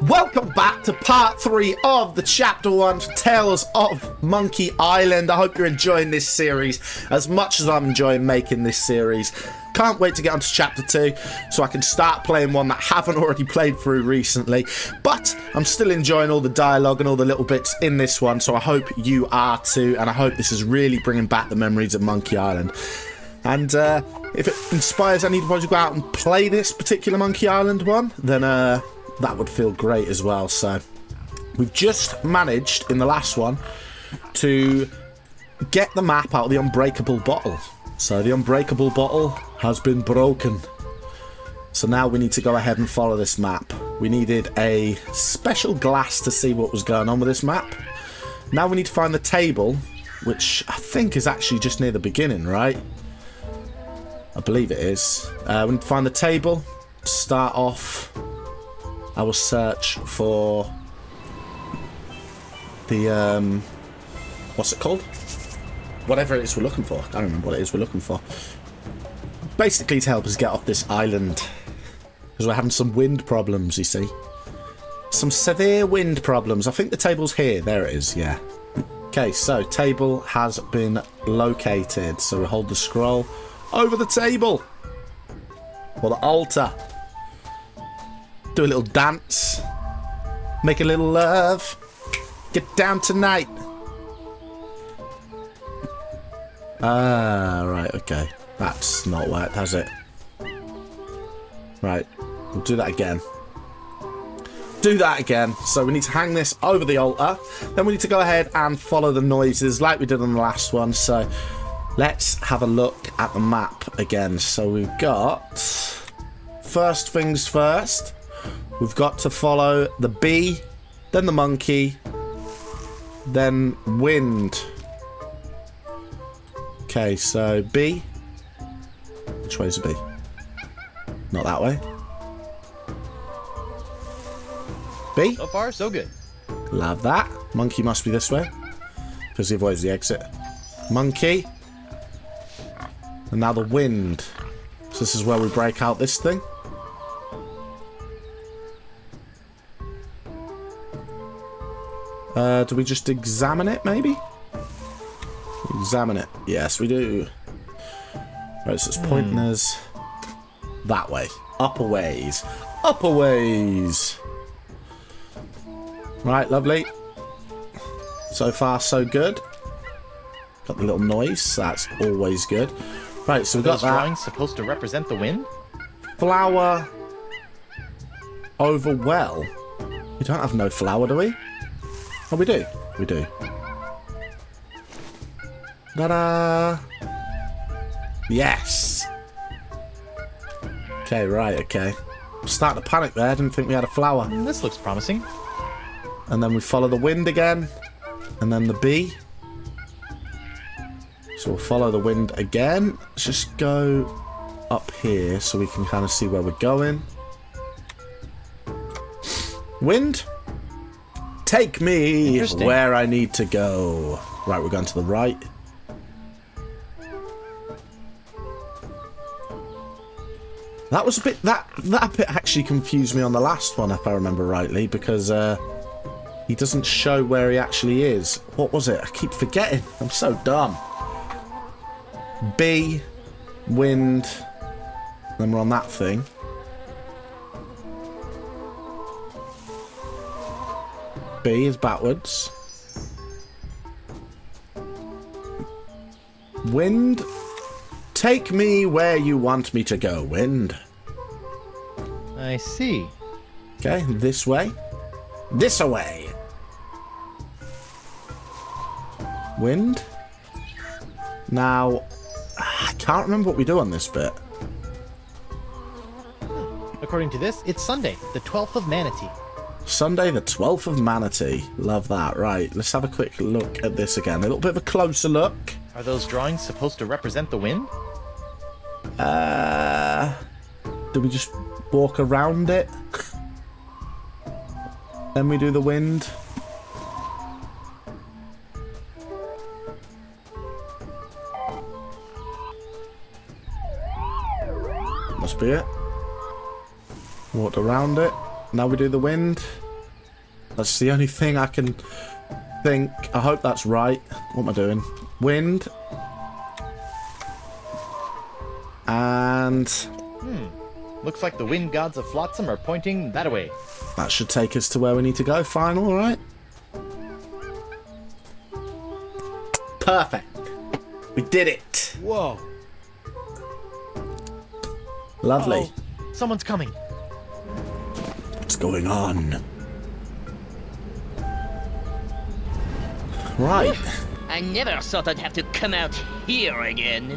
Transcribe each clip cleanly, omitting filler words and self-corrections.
Welcome back to part 3 of the chapter 1 Tales of Monkey Island. I hope you're enjoying this series as much as I'm enjoying making this series. Can't wait to get on to chapter 2 so I can start playing one that I haven't already played through recently. But I'm still enjoying all the dialogue and all the little bits in this one, so I hope you are too, and I hope this is really bringing back the memories of Monkey Island. And if it inspires anybody to go out and play this particular Monkey Island one, then that would feel great as well. So we've just managed in the last one to get the map out of the unbreakable bottle. So the unbreakable bottle has been broken. So now we need to go ahead and follow this map. We needed a special glass to see what was going on with this map. Now we need to find the table, which I think is actually just near the beginning, right? I believe it is. We need to find the table, start off our search for the, what's it called? Whatever it is we're looking for. I don't remember what it is we're looking for. Basically to help us get off this island. Because we're having some wind problems, you see. Some severe wind problems. I think the table's here. There it is, yeah. Okay, so table has been located. So we hold the scroll over the table. Or the altar. Do a little dance. Make a little love. Get down tonight. Right, okay. That's not worked, has it? Right, we'll do that again. Do that again. So we need to hang this over the altar. Then we need to go ahead and follow the noises like we did on the last one. So let's have a look at the map again. So we've got... First things first. We've got to follow the bee, then the monkey, then wind. Okay, so bee. Which way's the bee? Not that way. Bee? So far, so good. Love that. Monkey must be this way, because he avoids the exit. Monkey. And now the wind. So this is where we break out this thing. Do we just examine it, maybe? Examine it. Yes, we do. Right, so it's pointing us that way. Upper ways. Upper ways. Right, lovely. So far, so good. Got the little noise. That's always good. Right, so we've got that. Drawings supposed to represent the wind? Flower over well. We don't have no flower, do we? Oh, we do. We do. Ta-da! Yes! Okay, right, okay. Starting to panic there. I didn't think we had a flower. This looks promising. And then we follow the wind again. And then the bee. So we'll follow the wind again. Let's just go up here so we can kind of see where we're going. Wind. Take me where I need to go. Right, we're going to the right. That was a bit... That bit actually confused me on the last one, if I remember rightly, because he doesn't show where he actually is. What was it? I keep forgetting. I'm so dumb. B, wind, then we're on that thing. B is backwards. Wind, take me where you want me to go, wind. I see. Okay, this way. This away. Wind. Now, I can't remember what we do on this bit. According to this, it's Sunday, the 12th of Manatee. Sunday, the 12th of Manatee. Love that. Right, let's have a quick look at this again. A little bit of a closer look. Are those drawings supposed to represent the wind? Do we just walk around it? Then we do the wind. Must be it. Walked around it. Now we do the wind. That's the only thing I can think. I hope that's right. What am I doing? Wind. And... Looks like the wind gods of Flotsam are pointing that way. that should take us to where we need to go. Final, right? Perfect. We did it. Whoa. Lovely. Uh-oh. Someone's coming. What's going on? Right. I never thought I'd have to come out here again.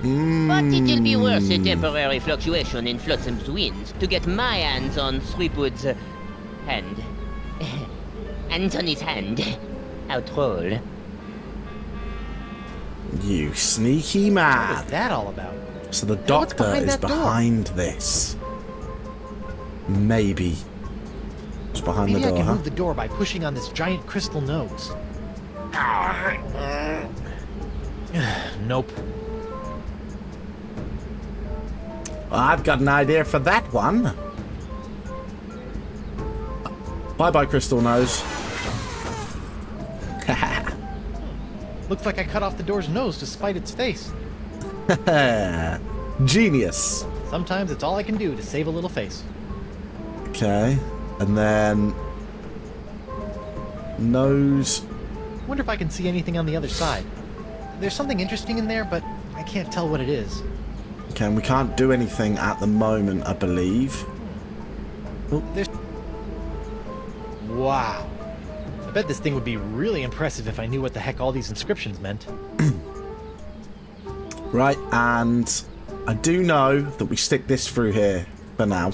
But it'll be worth a temporary fluctuation in Flotsam's winds to get my hands on Threepwood's hand. Anthony's hand. Outroll. You sneaky What man. is that all about? So the what's doctor behind is that door? behind this. Maybe. It's behind Maybe the I door, can huh? move the door by pushing on this giant crystal nose. Nope. Well, I've got an idea for that one. Bye-bye, Crystal Nose. Looks like I cut off the door's nose to spite its face. Genius. Sometimes it's all I can do to save a little face. Okay. And then... nose... Wonder if I can see anything on the other side. There's something interesting in there, but I can't tell what it is. Okay, and we can't do anything at the moment, I believe. There's... Wow. I bet this thing would be really impressive if I knew what the heck all these inscriptions meant. Right, and I do know that we stick this through here for now.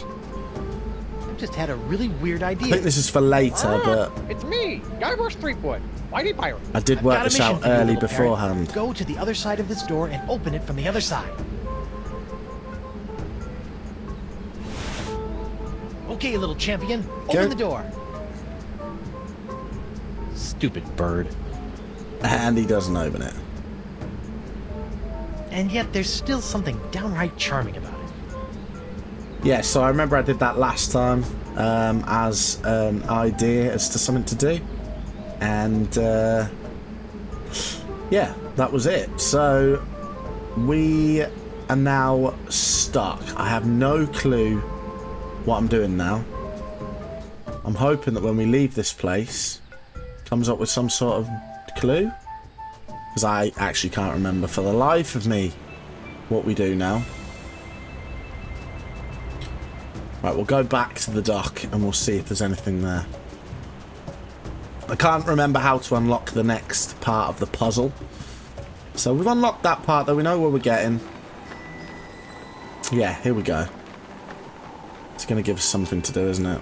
I just had a really weird I idea. think this is for later, but It's me, Guybrush Threepwood, Mighty Pirate. I did I've work got a this mission out for you, early little parrot. beforehand. Go to the other side of this door and open it from the other side. Okay, little champion, Go. open the door. Stupid bird. And he doesn't open it. And yet there's still something downright charming about it. Yeah, so I remember I did that last time as an idea as to something to do. And yeah, that was it. So we are now stuck. I have no clue what I'm doing now. I'm hoping that when we leave this place, it comes up with some sort of clue. Because I actually can't remember for the life of me what we do now. Right, we'll go back to the dock and we'll see if there's anything there. I can't remember how to unlock the next part of the puzzle. So we've unlocked that part, though. We know where we're getting. Yeah, here we go. It's going to give us something to do, isn't it?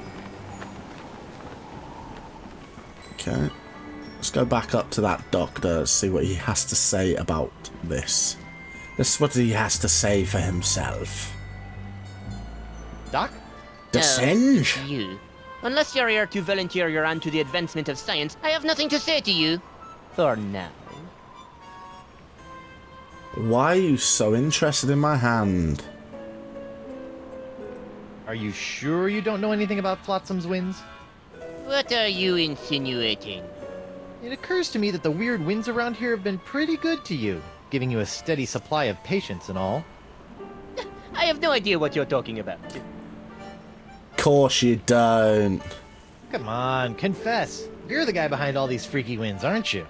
Okay. Let's go back up to that doctor, see what he has to say about this. This is what he has to say for himself. Doc? Descend? You. Unless you're here to volunteer your hand to the advancement of science, I have nothing to say to you. For now. Why are you so interested in my hand? Are you sure you don't know anything about Flotsam's winds? What are you insinuating? It occurs to me that the weird winds around here have been pretty good to you, giving you a steady supply of patience and all. I have no idea what you're talking about. Course you don't. Come on, confess. You're the guy behind all these freaky winds, aren't you?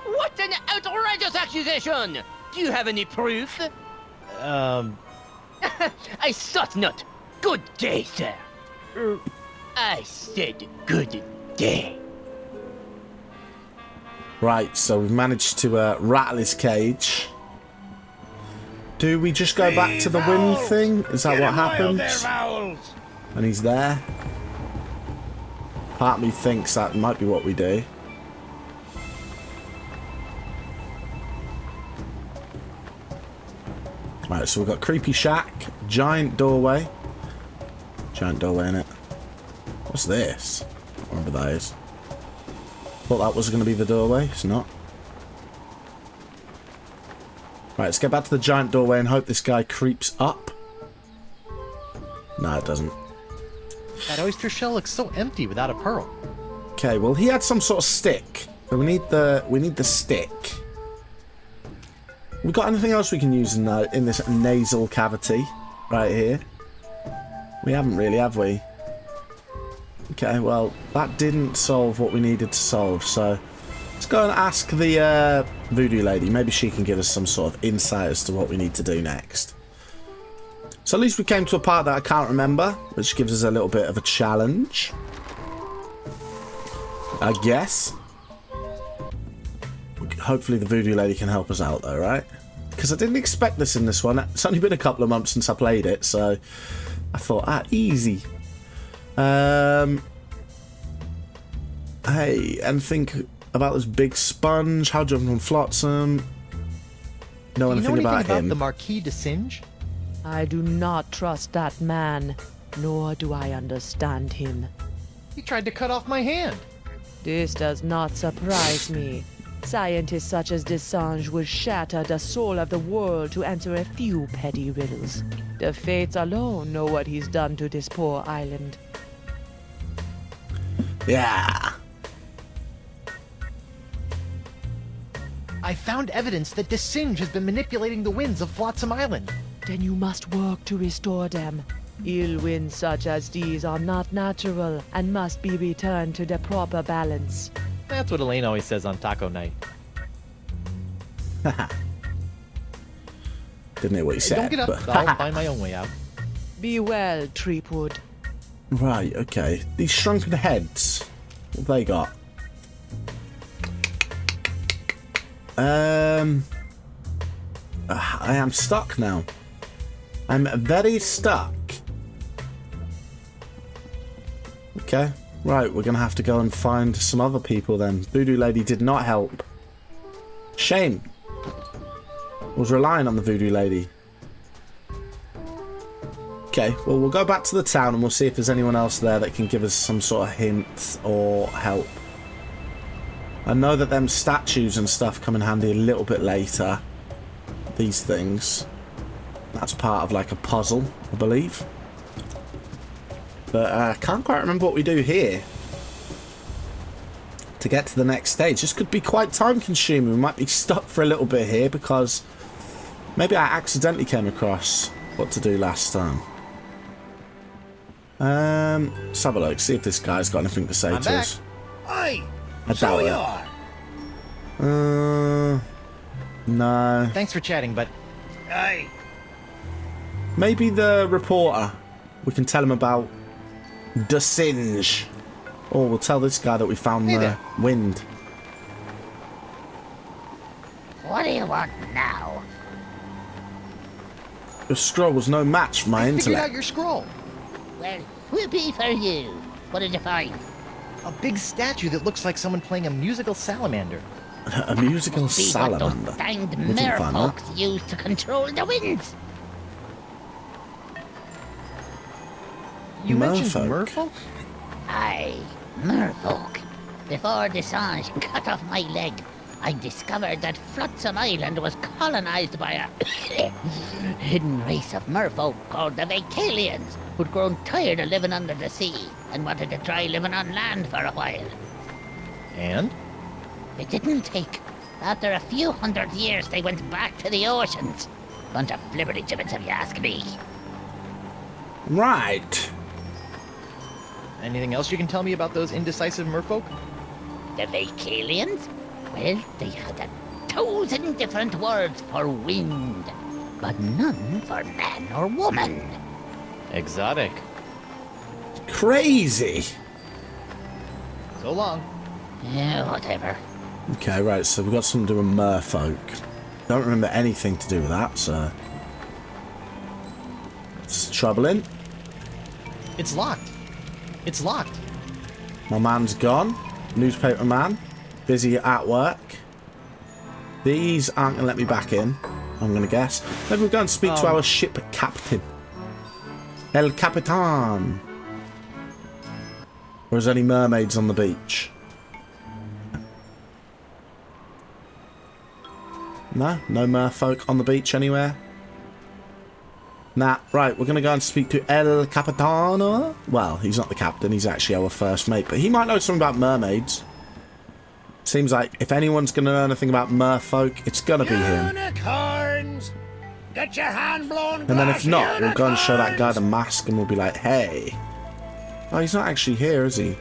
What an outrageous accusation! Do you have any proof? I thought not. Good day, sir. I said good day. Right, so we've managed to rattle his cage. Do we just go back to the wind thing? Is that what happens? And he's there? Part of me thinks that might be what we do. Right, so we've got creepy shack, giant doorway. Giant doorway in it. What's this? Whatever that is. Thought that was going to be the doorway. It's not. Right, let's get back to the giant doorway and hope this guy creeps up. No, it doesn't. That oyster shell looks so empty without a pearl. Okay, well he had some sort of stick. So we need the stick. We got anything else we can use in this nasal cavity right here? We haven't really, have we? Okay, well that didn't solve what we needed to solve, so let's go and ask the voodoo lady. Maybe she can give us some sort of insight as to what we need to do next. So at least we came to a part that I can't remember, which gives us a little bit of a challenge, I guess. Hopefully the voodoo lady can help us out though, right? Because I didn't expect this in this one. It's only been a couple of months since I played it, so I thought, easy. Hey, and think about this big sponge. How jumping from Flotsam? Know anything about him? The Marquis de Singe? I do not trust that man, nor do I understand him. He tried to cut off my hand. This does not surprise me. Scientists such as Desange would shatter the soul of the world to answer a few petty riddles. The fates alone know what he's done to this poor island. Yeah. I found evidence that Desinge has been manipulating the winds of Flotsam Island. Then you must work to restore them. Ill winds such as these are not natural and must be returned to the proper balance. That's what Elaine always says on taco night. Didn't hear what you said. Don't get up. But I'll find my own way out. Be well, Threepwood. Right, okay. These shrunken heads. What have they got? I am stuck now. I'm very stuck. Okay. Right, we're going to have to go and find some other people then. Voodoo lady did not help. Shame. Was relying on the voodoo lady. Okay, well, we'll go back to the town and we'll see if there's anyone else there that can give us some sort of hints or help. I know that them statues and stuff come in handy a little bit later. These things. That's part of like a puzzle, I believe. But I can't quite remember what we do here to get to the next stage. This could be quite time consuming. We might be stuck for a little bit here because maybe I accidentally came across what to do last time. Let's have a look, see if this guy's got anything to say to us. Aye. I So doubt you it. are. No. Thanks for chatting, but Aye. Maybe the reporter. We can tell him about the Singe. Or we'll tell this guy that we found Hey the there. wind. What do you want now? The scroll was no match for my I figured out intellect. your scroll. Well, whoopee for you. What did you find? A big statue that looks like someone playing a musical salamander. A musical See what salamander. those danged We didn't find that. merfolks use to control the winds. You mentioned Merfolk? merfolk? Aye, merfolk. Before Desange cut off my leg, I discovered that Flotsam Island was colonized by a hidden race of merfolk called the Vacalians, who'd grown tired of living under the sea and wanted to try living on land for a while. And? It didn't take. After a few hundred years, they went back to the oceans. Bunch of flibberty gibbets, if you ask me. Right. Anything else you can tell me about those indecisive merfolk? The Vacalians? Well, they had 1,000 different words for wind, but none for man or woman. Exotic. Crazy. So long. Yeah, whatever. Okay, right, so we've got something to do with merfolk. Don't remember anything to do with that, so... It's troubling. It's locked. It's locked. My man's gone. Newspaper man. Busy at work. These aren't going to let me back in, I'm going to guess. Maybe we'll go and speak to our ship captain. El Capitan. Or is there any mermaids on the beach? No? No merfolk on the beach anywhere? Nah, right, we're going to go and speak to El Capitano. Well, he's not the captain, he's actually our first mate, but he might know something about mermaids. Seems like if anyone's going to know anything about merfolk, it's going to be him. Unicorns! Get your hand blown. And then if not, we'll go and show that guy the mask and we'll be like, hey. Oh, he's not actually here, is he?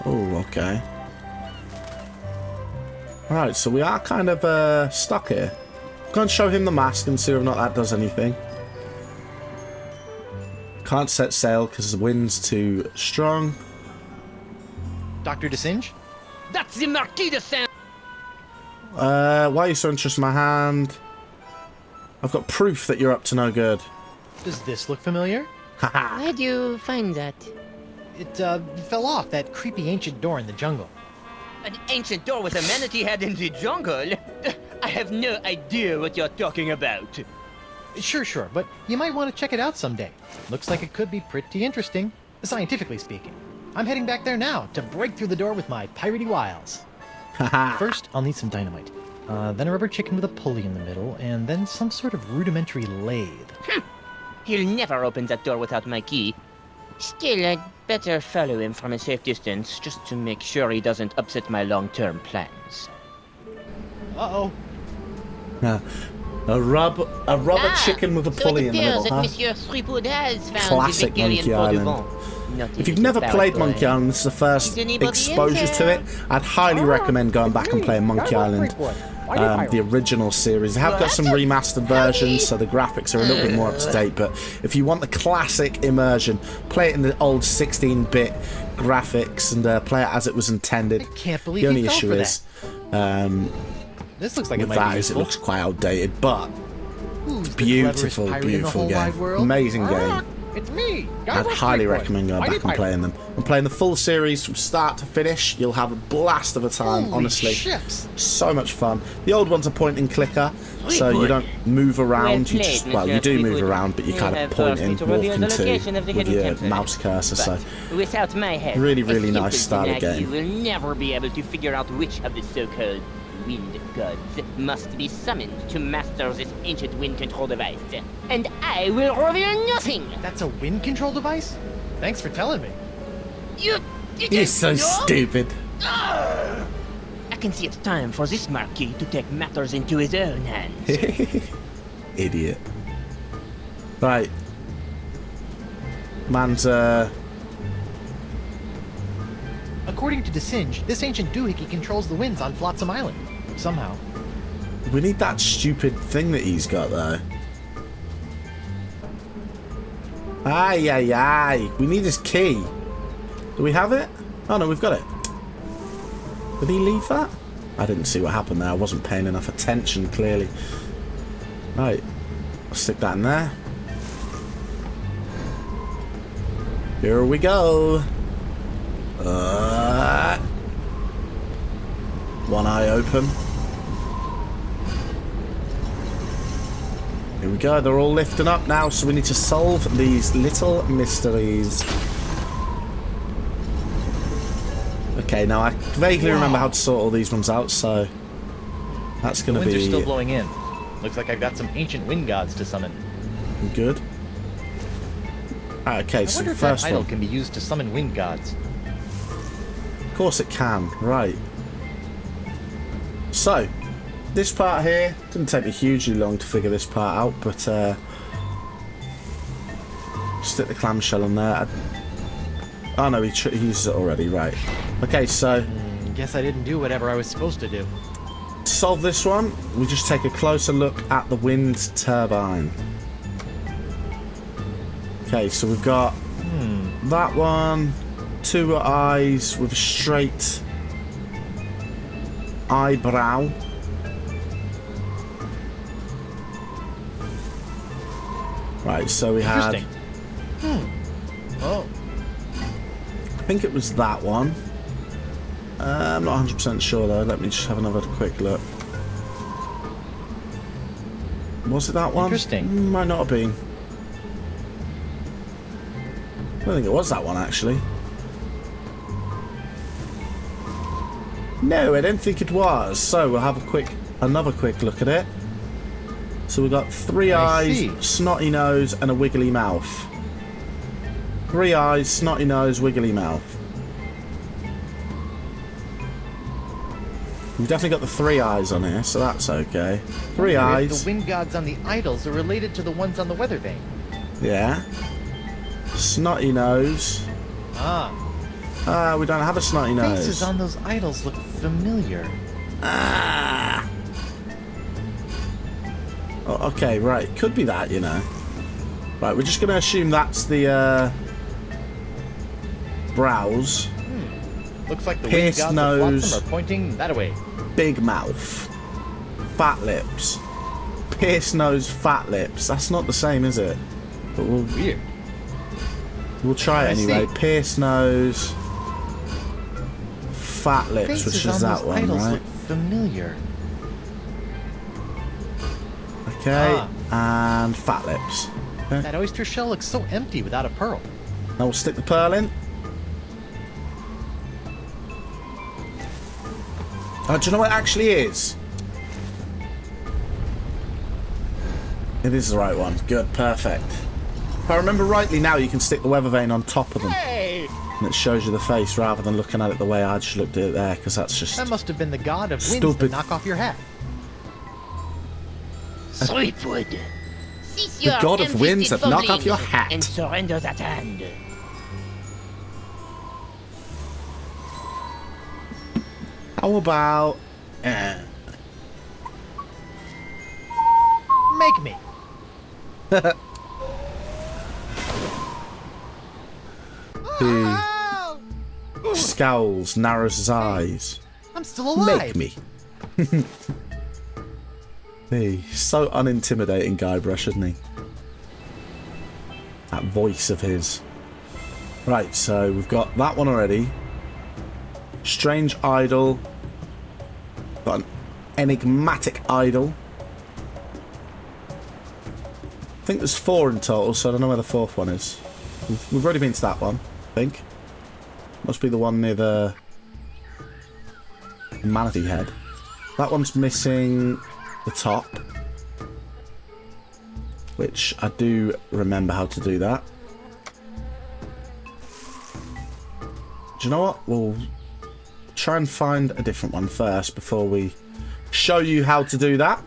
Oh, okay. Alright, so we are kind of stuck here. Go and show him the mask and see whether or not that does anything. Can't set sail because the wind's too strong. Dr. DeSinge? That's the Marquis de Saint. Why are you so interested in my hand? I've got proof that you're up to no good. Does this look familiar? Haha. Where'd you find that? It fell off that creepy ancient door in the jungle. An ancient door with a manatee head in the jungle? I have no idea what you're talking about. Sure, but you might want to check it out someday. Looks like it could be pretty interesting, scientifically speaking. I'm heading back there now to break through the door with my piratey wiles. First, I'll need some dynamite. Then a rubber chicken with a pulley in the middle, and then some sort of rudimentary lathe. He'll never open that door without my key. Still, I'd better follow him from a safe distance, just to make sure he doesn't upset my long-term plans. Uh-oh. A rubber chicken with a pulley in the middle, that huh? Monsieur Threepwood has found Classic the Victorian Monkey Port de Island. Vent. Not If you've a never little played boy. Monkey Island, this is the first Is anybody exposure in to it. I'd highly recommend going back and playing Monkey Island, the original series. They have got some remastered versions, so the graphics are a little bit more up to date, but if you want the classic immersion, play it in the old 16-bit graphics and play it as it was intended. I can't believe The only he fell issue for is, This looks like with it might that be is it useful. looks quite outdated, but Who's the beautiful, cleverest pirate in the beautiful whole game. wide world? Amazing game. It's me, I'd Guybrush highly Threepwood. recommend going Mighty back and pirate. playing them. I'm playing the full series from start to finish. You'll have a blast of a time, Holy honestly. ships. So much fun. The old one's a point and clicker, so you don't move around. You Well just, played, well, you Mr. do move Threepwood. around, but you You kind have of point forced in, me to walk reveal the into location of the with hidden your temple. mouse cursor. So But without my help, Really, really a nice style of simpleton like game. You will never be able to figure out which of the so-called wind gods must be summoned to master this ancient wind control device. And I will reveal nothing. That's a wind control device? Thanks for telling me. You you're just so know? stupid. I can see it's time for this Marquis to take matters into his own hands. Idiot. Right. Man's According to DeSinge, this ancient doohickey controls the winds on Flotsam Island. Somehow. we need that stupid thing that he's got though. Aye. We need his key. Do we have it? Oh no, we've got it. Did he leave that? I didn't see what happened there. I wasn't paying enough attention, clearly. Right. I'll stick that in there. Here we go. One eye open. Here we go. They're all lifting up now, so we need to solve these little mysteries. Okay, now I vaguely remember how to sort all these ones out, so that's The going to winds are be still blowing in. Looks like I've got some ancient wind gods to summon. good. Okay, I so wonder the if that first idol one. can be used to summon wind gods. Of course it can, right. So, this part here, didn't take me hugely long to figure this part out, but stick the clamshell in there. Oh no, he used it already, right. Okay, so Guess I didn't do whatever I was supposed to do. to solve this one, we just take a closer look at the wind turbine. Okay, so we've got that one, two eyes with a straight eyebrow. Right, so we had, Interesting. Oh, I think it was that one. I'm not 100% sure though, let me just have another quick look. Was it that one? Interesting. Might not have been. I don't think it was that one actually. No, I don't think it was. So we'll have another quick look at it. So we've got 3 I eyes, see. snotty nose, and a wiggly mouth. 3 eyes, snotty nose, wiggly mouth. We've definitely got the 3 eyes on here, so that's okay. 3 eyes. The wind gods on the idols are related to the ones on the weather vane. Yeah. Snotty nose. Ah. We don't have a snotty nose. Faces on those idols look familiar. Ah. Oh, okay, right. Could be that, you know. Right, we're just going to assume that's the brows. Looks like the wind Pierced gods nose. of Flotsam are pointing that way. Big mouth. Fat lips. Pierced nose, fat lips. That's not the same, is it? But Weird. we'll try it I anyway. see. Pierced nose, fat lips, Faces which on is that those one, idols right? look familiar. Okay, and fat lips. Okay. That oyster shell looks so empty without a pearl. Now we'll stick the pearl in. Oh, do you know what it actually is? It is the right one. Good, perfect. If I remember rightly now, you can stick the weather vane on top of them. Hey! And it shows you the face rather than looking at it the way I just looked at it there, because that's just... That must have been the god of winds Stupid. to knock off your hat. Threepwood. Cease The your god of winds ham-fisted that knock off fumbling your hat. And surrender that hand. How about... Make me. He scowls, narrows his eyes. I'm still alive. Make me. He's so unintimidating, Guybrush, isn't he? That voice of his. Right, so we've got that one already. Strange idol. Got an enigmatic idol. I think there's 4 in total, so I don't know where the 4th one is. We've already been to that one, I think. Must be the one near the manatee head. That one's missing the top, which I do remember how to do that. Do you know what? We'll try and find a different one first before we show you how to do that.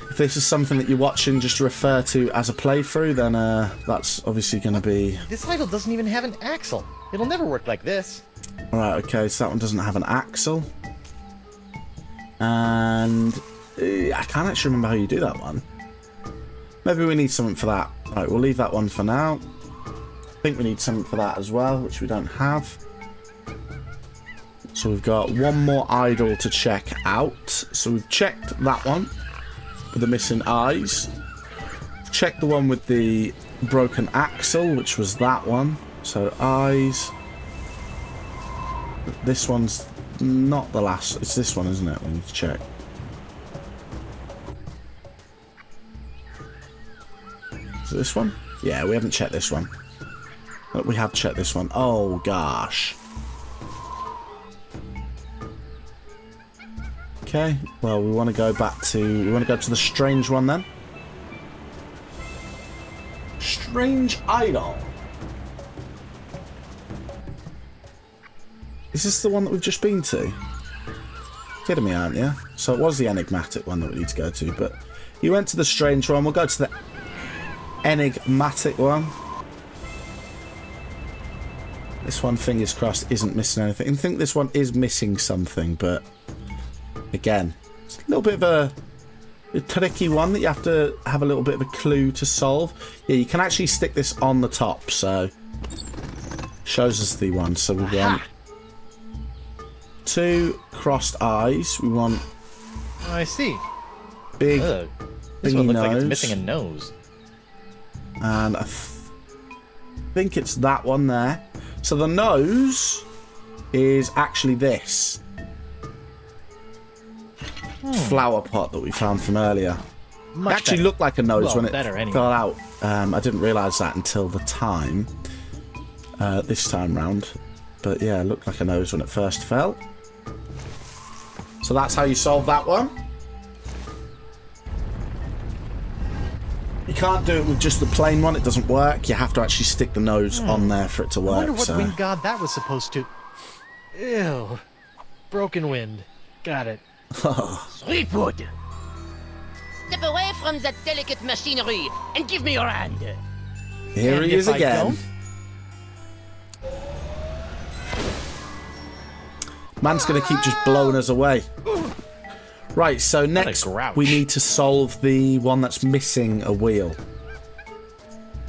If this is something that you're watching just to refer to as a playthrough, then that's obviously going to be... This idol doesn't even have an axle. It'll never work like this. Alright, okay, so that one doesn't have an axle. And I can't actually remember how you do that one. Maybe we need something for that. Right, we'll leave that one for now. I think we need something for that as well, which we don't have. So we've got one more idol to check out. So we've checked that one with the missing eyes. Checked the one with the broken axle, which was that one. So eyes. This one's not the last. It's this one, isn't it? We need to check. Is it this one? Yeah, we haven't checked this one. But we have checked this one. Oh, gosh. Okay, well, we want to go back to... We want to go to the strange one, then. Strange idol. Is this the one that we've just been to? Kidding me, aren't you? So it was the enigmatic one that we need to go to, but you went to the strange one. We'll go to the enigmatic one. This one, fingers crossed, isn't missing anything. I think this one is missing something, but again, it's a little bit of a tricky one that you have to have a little bit of a clue to solve. Yeah, you can actually stick this on the top, so shows us the one. So we want 2 crossed eyes. We want Oh, I see. big Ugh. This thingy one looks like nose. it's missing a nose. And I think it's that one there. So the nose is actually this flower pot that we found from earlier. Much It actually better. looked like a nose Well, when it better anyway. fell out. I didn't realise that until the time. This time round. But yeah, it looked like a nose when it first fell. So that's how you solve that one. can't do it with just the plain one. It doesn't work. You have to actually stick the nose on there for it to work. I wonder what so. wind god that was supposed to... Ew. Broken wind. Got it. Threepwood! Step away from that delicate machinery and give me your hand. Here And he is if I again. don't? Man's going to keep just blowing us away. Right, so next grouch. we need to solve the one that's missing a wheel.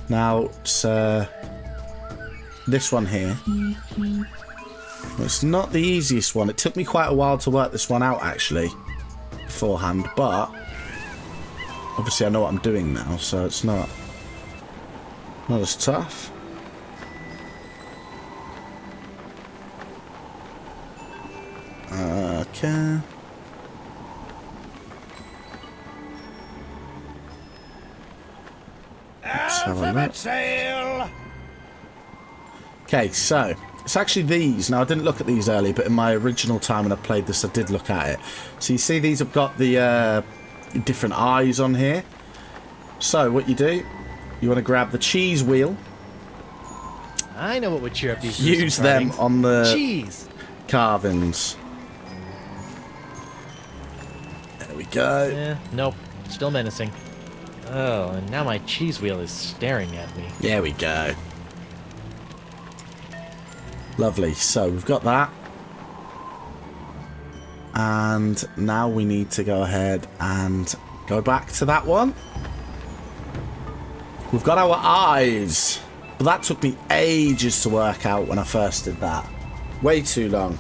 Now, it's this one here. It's not the easiest one. It took me quite a while to work this one out, actually, beforehand, but obviously I know what I'm doing now, so it's not as tough. Okay. Alphabet sail. Okay, so it's actually these. Now, I didn't look at these earlier, but in my original time when I played this, I did look at it. So you see these have got the different eyes on here. So what you do, you want to grab the cheese wheel. I know what would cheer up these Use them on the cheese. carvings. There we go. Nope. Still menacing. Oh, and now my cheese wheel is staring at me. There we go. Lovely. So we've got that. And now we need to go ahead and go back to that one. We've got our eyes. But that took me ages to work out when I first did that. Way too long.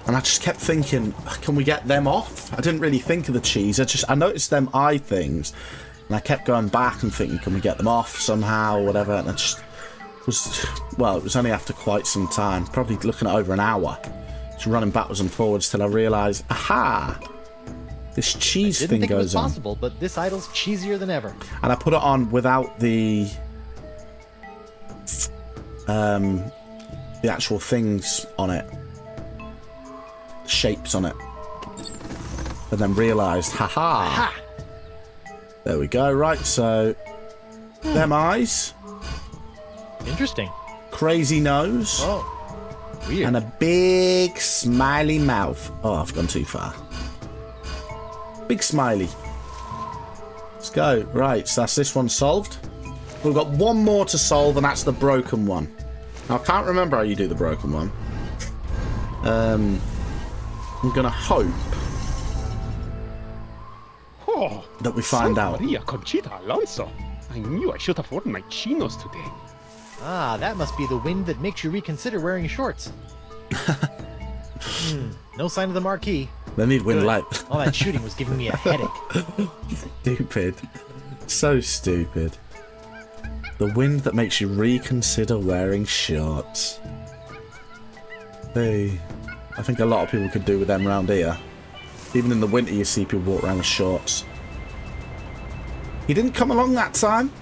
And I just kept thinking, can we get them off? I didn't really think of the cheese. I noticed them eye things. And I kept going back and thinking, can we get them off somehow or whatever? And I just was, well, it was only after quite some time, probably looking at over an hour, just running backwards and forwards till I realised, aha, this cheese Didn't thing think it was goes on. possible, but this idol's cheesier than ever. And I put it on without the actual things on it, shapes on it, and then realised, haha. Ha! There we go. Right, so them eyes, Interesting. crazy nose, Oh, weird. and a big smiley mouth. Oh, I've gone too far. Big smiley. Let's go. Right, so that's this one solved. We've got one more to solve, and that's the broken one. Now, I can't remember how you do the broken one. I'm gonna hope that we find out. Maria Conchita Alonso. I knew I should have worn my chinos today. Ah, that must be the wind that makes you reconsider wearing shorts. No sign of the marquee. They need wind Good. light. All that shooting was giving me a headache. Stupid. So stupid. The wind that makes you reconsider wearing shorts. Hey, I think a lot of people could do with them around here. Even in the winter you see people walk around with shorts. He didn't come along that time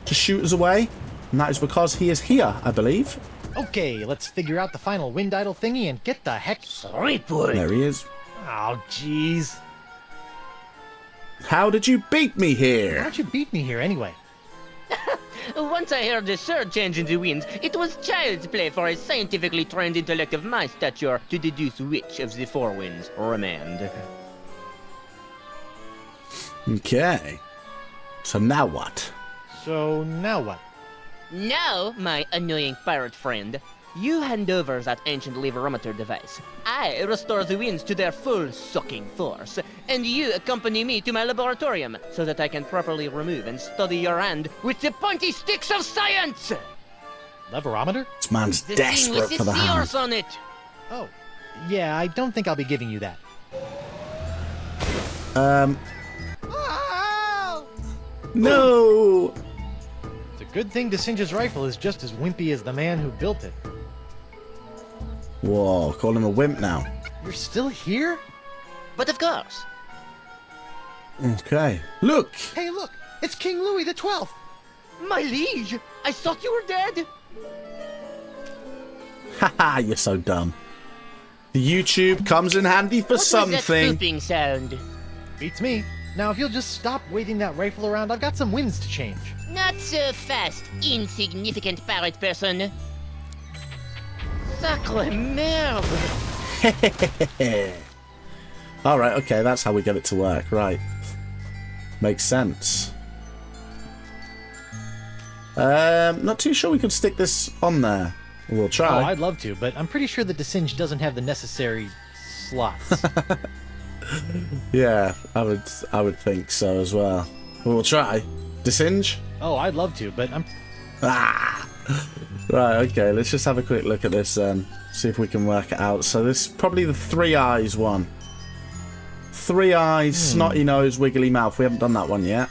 to shoot us away, and that is because he is here, I believe. Okay, let's figure out the final wind idol thingy and get the heck... Threepwood! There he is. Oh, jeez. How did you beat me here? How'd you beat me here anyway? Once I heard the surge change in the winds, it was child's play for a scientifically trained intellect of my stature to deduce which of the four winds remained. Okay. So now what? So, now what? Now, my annoying pirate friend, you hand over that ancient leverometer device. I restore the winds to their full sucking force, and you accompany me to my laboratorium so that I can properly remove and study your hand with the pointy sticks of science! Leverometer? This man's The thing with desperate for the hand. seahorse on it! Oh, yeah, I don't think I'll be giving you that. No! It's a good thing DeSinge's rifle is just as wimpy as the man who built it. Whoa, call him a wimp now. You're still here? But of course, Okay. Look! Hey, look! It's King Louis XII! my liege, I thought you were dead! Haha, you're so dumb. The YouTube comes in handy for What was that something. swooping sound? Beats me. Now, if you'll just stop waving that rifle around, I've got some winds to change. Not so fast, insignificant pirate person. Sacre merde! Alright, okay, that's how we get it to work, right. Makes sense. Not too sure we could stick this on there. We'll Oh, try. I'd love to, but I'm pretty sure the Desynge doesn't have the necessary slots. Yeah, I would think so as well. We'll try. Desynge? Oh, I'd love to, but I'm... Ah! Right, okay, let's just have a quick look at this then. See if we can work it out. So this is probably the 3 eyes one. 3 eyes, snotty nose, wiggly mouth. We haven't done that one yet.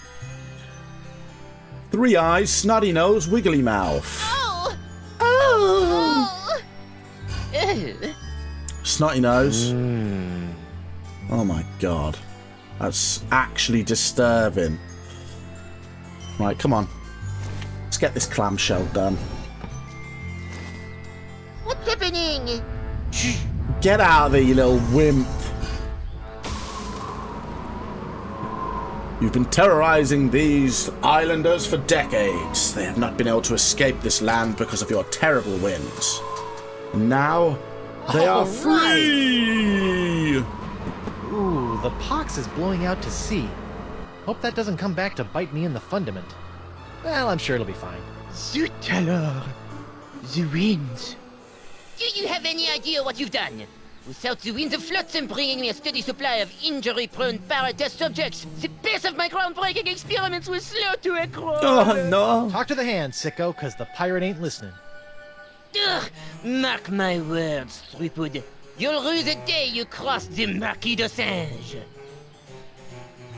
3 eyes, snotty nose, wiggly mouth. Oh! Oh! Ew. Snotty nose. Oh my god. That's actually disturbing. Right, come on. Let's get this clamshell done. What's happening? Get out of there, you little wimp. You've been terrorizing these islanders for decades. They have not been able to escape this land because of your terrible winds. And now, they are free! Ooh, the pox is blowing out to sea. Hope that doesn't come back to bite me in the fundament. Well, I'm sure it'll be fine. Zut alors! The winds. Do you have any idea what you've done? Without the winds of Flotsam bringing me a steady supply of injury-prone pirate test subjects, the pace of my groundbreaking experiments was slow to accrue. Oh no! Talk to the hand, sicko, because the pirate ain't listening. Ugh, mark my words, Threepwood. You'll rue the day you cross the Marquis de Singe.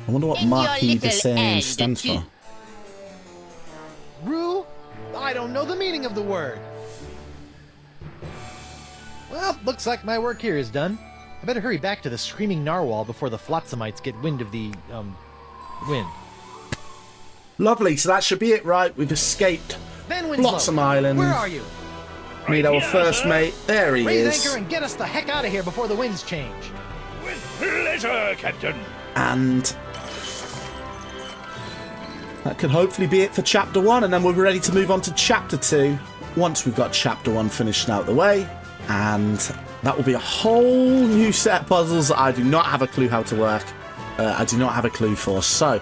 I wonder what And your Marquis de little Singe egg, stands too. for. Rue? I don't know the meaning of the word. Well, looks like my work here is done. I better hurry back to the Screaming Narwhal before the Flotsamites get wind of the, wind. Lovely, so that should be it, right? We've escaped Van Winslow, Flotsam Island. where are you? Meet our first mate. There he Raise is. anchor and get us the heck out of here before the winds change. With pleasure, Captain. And that could hopefully be it for Chapter 1, and then we're ready to move on to Chapter 2 once we've got Chapter 1 finished and out of the way. And that will be a whole new set of puzzles that I do not have a clue how to work. I do not have a clue for. So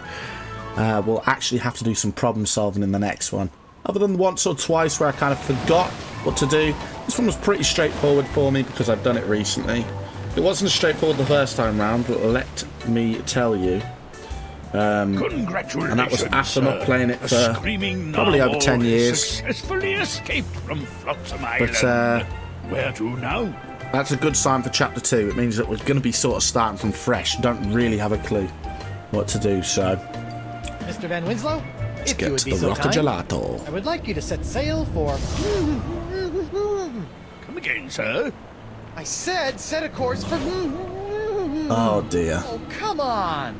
we'll actually have to do some problem solving in the next one. Other than once or twice where I kind of forgot what to do, this one was pretty straightforward for me because I've done it recently. It wasn't as straightforward the first time round, but let me tell you. Congratulations, And that was after not playing it The for Screaming probably over Narwhal 10 years. Successfully escaped from Flotsam Island. But where to now? that's a good sign for Chapter 2. It means that we're going to be sort of starting from fresh. Don't really have a clue what to do, so Mr. Van Winslow, let's if you get would to be the so Rock kind, Gelato. I would like you to set sail for... Come again, sir? I said set a course for... Oh dear. Oh, come on!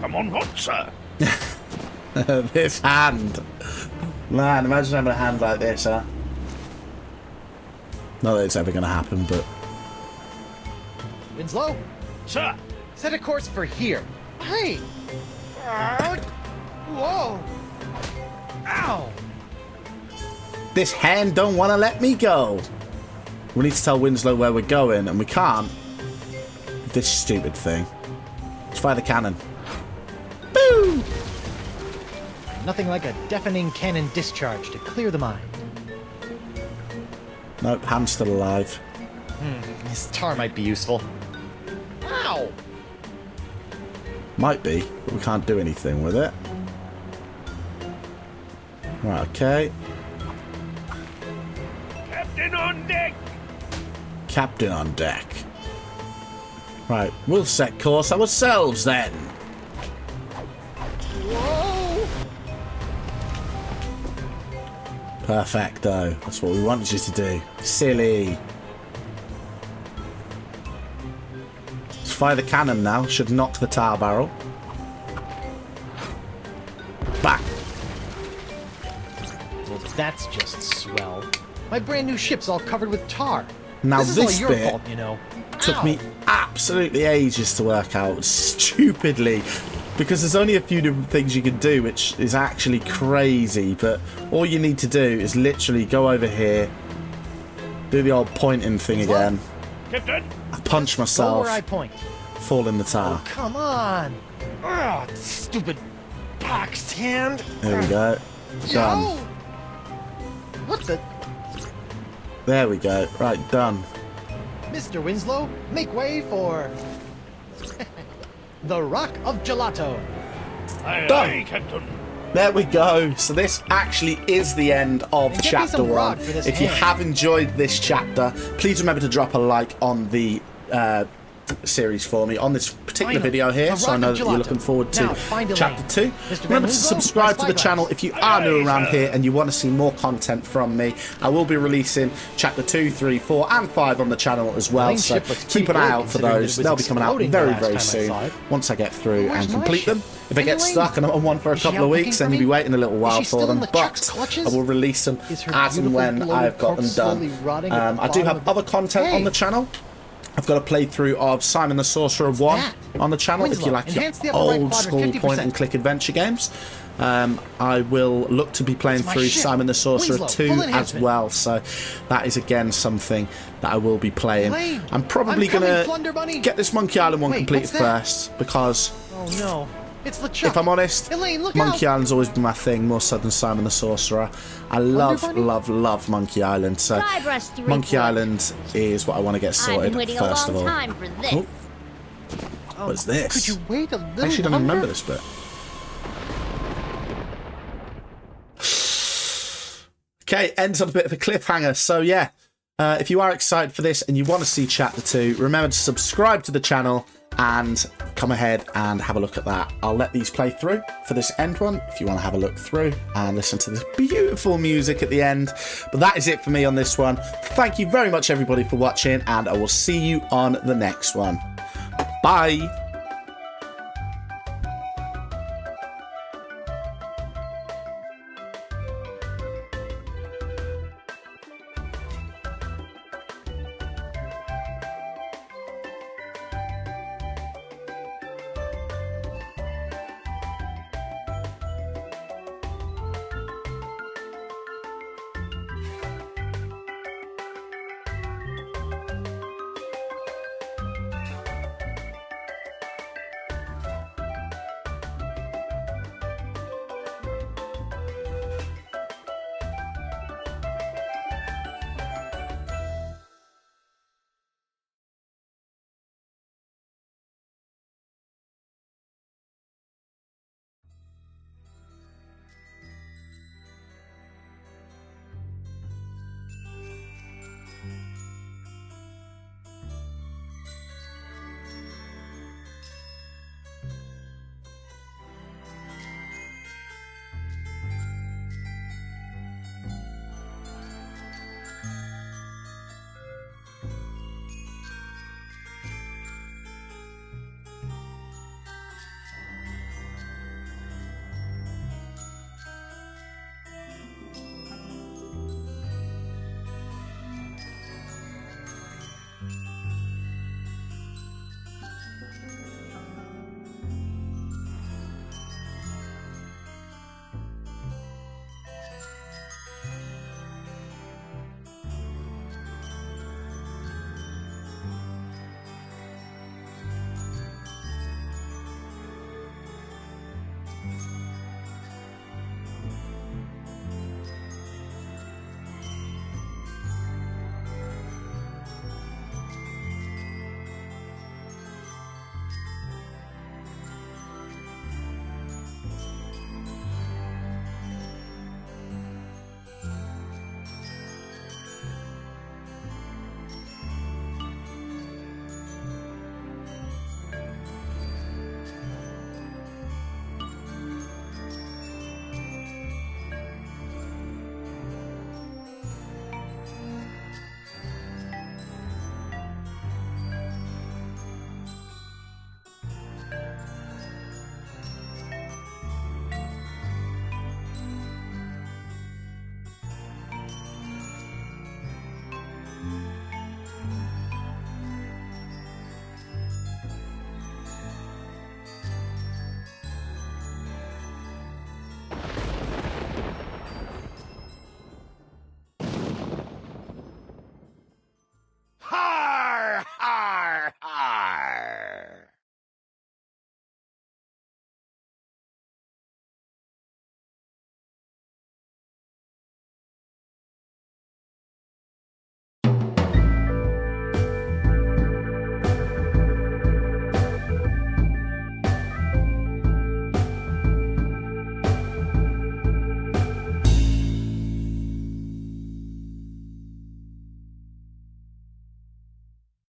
Come on, what, sir? This hand. Man, imagine having a hand like this, huh? Not that it's ever going to happen, but... Winslow, Sir, set a course for here. Hey! Whoa! Ow! This hand don't want to let me go. We need to tell Winslow where we're going, and we can't. This stupid thing. Let's fire the cannon. Boom! Nothing like a deafening cannon discharge to clear the mind. Nope, hand's still alive. This tar might be useful. Ow! Might be, but we can't do anything with it. Right, okay. Captain on deck. Captain on deck. Right, we'll set course ourselves then. Whoa! Perfecto. That's what we wanted you to do. Silly. Let's fire the cannon now. Should knock the tar barrel. Back. Well, that's just swell. My brand new ship's all covered with tar. Now this this is all your fault, you know. took me absolutely ages to work out. Stupidly because there's only a few different things you can do, which is actually crazy. But all you need to do is literally go over here, do the old pointing thing again. Captain? I punch Go myself, where I point. fall in the tower. Come on. Ah, stupid box hand. There we go. Done. Yo! What the? There we go. Right, done. Mr. Winslow, make way for the Rock of Gelato. Aye, Done. aye, Captain. There we go. So this actually is the end of And get me chapter some 1. rock for this If you hand. have enjoyed this chapter, please remember to drop a like on the series for me on this particular Finally, video here, a so I rock know of that you're gelato. looking forward to Now, find chapter Elaine. 2. Mr. Van Remember to Winslow, subscribe to the my channel spyglass. if you are new around Aye, here and you want to see more content from me. I will be releasing chapter 2, 3, 4 and 5 on the channel as well, Elaine's so ship looks keep an pretty eye good, out for considering that those. it was They'll be coming out exploding very, the last very time I soon saw it. once I get through Where's and my complete them. ship? If I get Elaine? stuck and I'm on one for a Is she couple out of looking weeks, for then you'll me? be waiting a little while she for still them, in LeChuck's but clutches? I will release them Is her as and beautiful when bloated I've got them corpse done. slowly rotting at the I do bottom have of the- other content on Hey! the channel. I've got a playthrough of Simon the Sorcerer 1 that? on the channel if you Winslow, like your enhance the upper right old quadrant school 50%. point and click adventure games. I will look to be playing It's my through ship. Simon the Sorcerer Winslow, 2 full as enhancement. well, so that is again something that I will be playing. Elaine, I'm probably I'm coming, going Plunder Bunny. to get this Monkey Island one Wait, completed what's that? first, because Oh no, it's LeChuck. if I'm honest, Elaine, look Monkey out. Island's always been my thing, more so than Simon the Sorcerer. I love, Bunny? love Monkey Island, so Guybrush Threepwood. Monkey Island is what I want to get I've sorted been waiting a first of long all. time for this. Oh, what's this? Could you wait a little I actually don't longer? remember this bit. Okay, ends on a bit of a cliffhanger. So yeah, if you are excited for this and you want to see chapter 2, remember to subscribe to the channel and come ahead and have a look at that. I'll let these play through for this end one if you want to have a look through and listen to this beautiful music at the end. But that is it for me on this one. Thank you very much everybody for watching, and I will see you on the next one. Bye.